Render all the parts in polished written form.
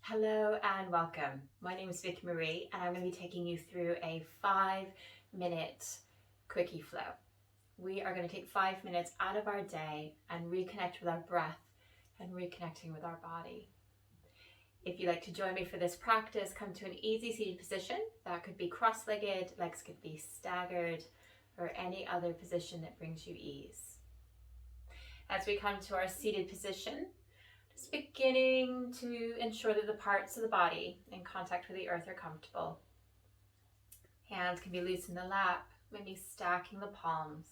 Hello and welcome. My name is Vickie-Marie and I'm going to be taking you through a 5-minute quickie flow. We are going to take 5 minutes out of our day and reconnect with our breath and reconnecting with our body. If you'd like to join me for this practice, come to an easy seated position. That could be cross-legged, legs could be staggered, or any other position that brings you ease. As we come to our seated position, just beginning to ensure that the parts of the body in contact with the earth are comfortable. Hands can be loose in the lap, maybe stacking the palms.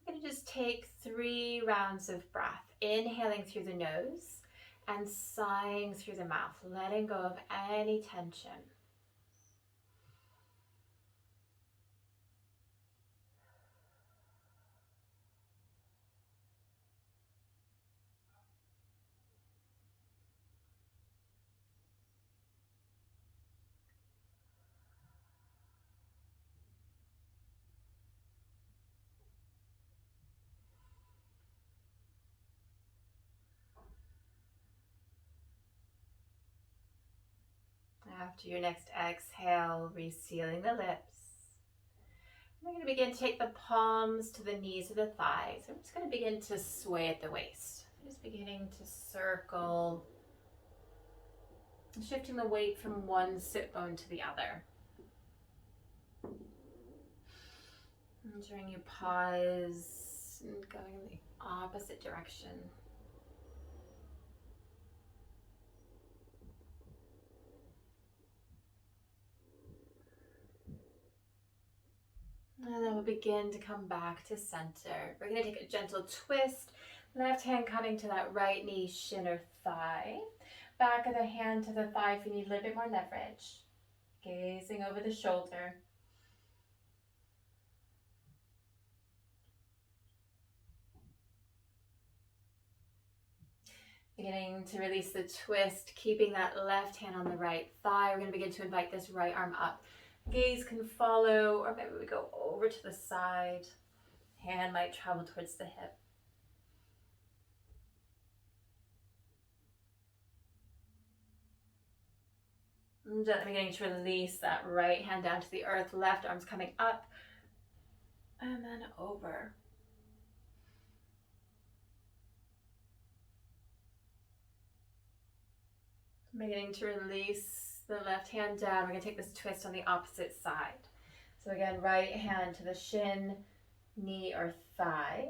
I'm going to just take 3 rounds of breath, inhaling through the nose and sighing through the mouth, letting go of any tension. After your next exhale, resealing the lips. We're going to begin to take the palms to the knees of the thighs. We're just going to begin to sway at the waist. Just beginning to circle, shifting the weight from one sit bone to the other. Ensuring you pause and going in the opposite direction. And then we'll begin to come back to center. We're going to take a gentle twist. Left hand coming to that right knee, shin or thigh. Back of the hand to the thigh if you need a little bit more leverage. Gazing over the shoulder. Beginning to release the twist, keeping that left hand on the right thigh. We're going to begin to invite this right arm up. Gaze can follow, or maybe we go over to the side. Hand might travel towards the hip. And gently beginning to release that right hand down to the earth. Left arm's coming up and then over. Beginning to release the left hand down. We're going to take this twist on the opposite side. So again, right hand to the shin, knee or thigh.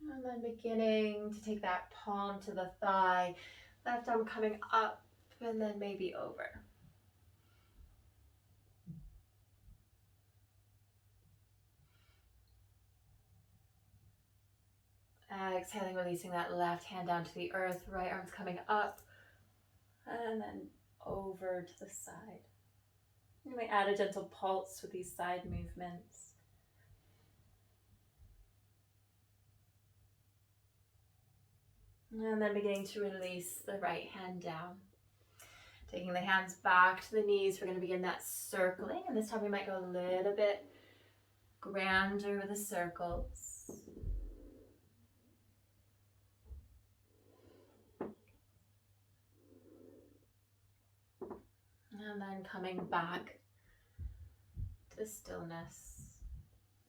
And then beginning to take that palm to the thigh, left arm coming up and then maybe over. Exhaling, releasing that left hand down to the earth, right arm's coming up and then over to the side. You might add a gentle pulse with these side movements. And then beginning to release the right hand down. Taking the hands back to the knees, we're going to begin that circling. And this time we might go a little bit grander with the circles. And then coming back to stillness.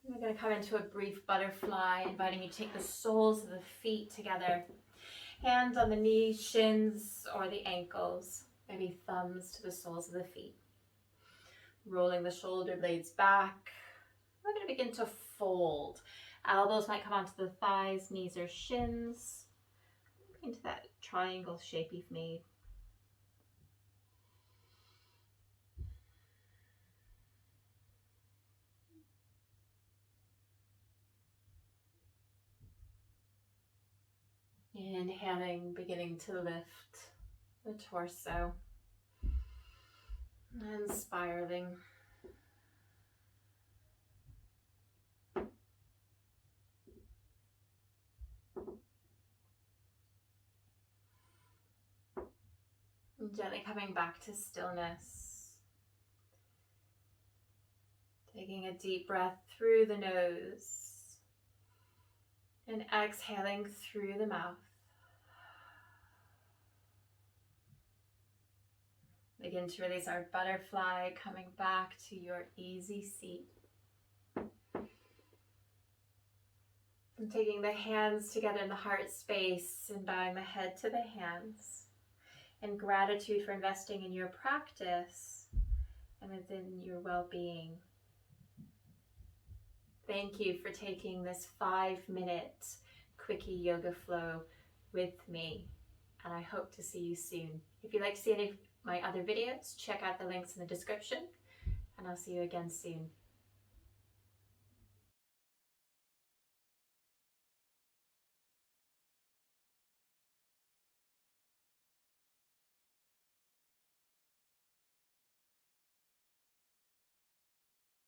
We're going to come into a brief butterfly, inviting you to take the soles of the feet together. Hands on the knees, shins, or the ankles. Maybe thumbs to the soles of the feet. Rolling the shoulder blades back. We're going to begin to fold. Elbows might come onto the thighs, knees or shins. Into that triangle shape you've made. Inhaling, beginning to lift the torso and spiraling. And gently coming back to stillness. Taking a deep breath through the nose and exhaling through the mouth. Begin to release our butterfly, coming back to your easy seat. And taking the hands together in the heart space and bowing the head to the hands. In gratitude for investing in your practice and within your well-being. Thank you for taking this 5-minute quickie yoga flow with me, and I hope to see you soon. If you'd like to see any of my other videos, check out the links in the description, and I'll see you again soon.